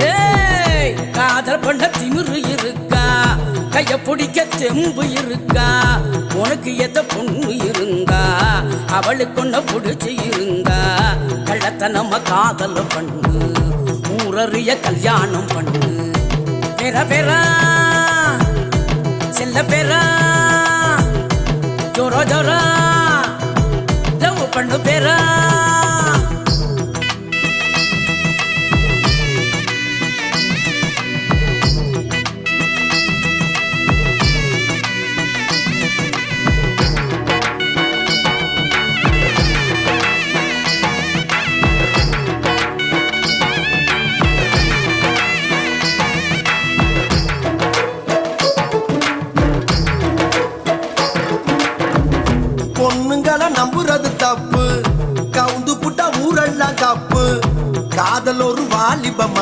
ஏய் காதல் பண்ண திமிரு இருக்கா, கைய பிடிக்க தெம்பு இருக்கா, உனக்கு எத பொண்ணு இருந்தா அவளுக்கு ஒன்ன பிடிச்சு இருந்தா கள்ளத்தனம காதல் பண்ணு, ஊரறிய கல்யாணம் பண்ணு. பெற பெறா செல்ல பெறா ஜோரோ ஜோரா லவ் பண்ணு பெறா. பொண்ணுங்களை நம்புறது தப்பு, கவுந்து புட்டா ஊரெல்லாம் கப்பு, காதல் ஒரு வாலிபம்.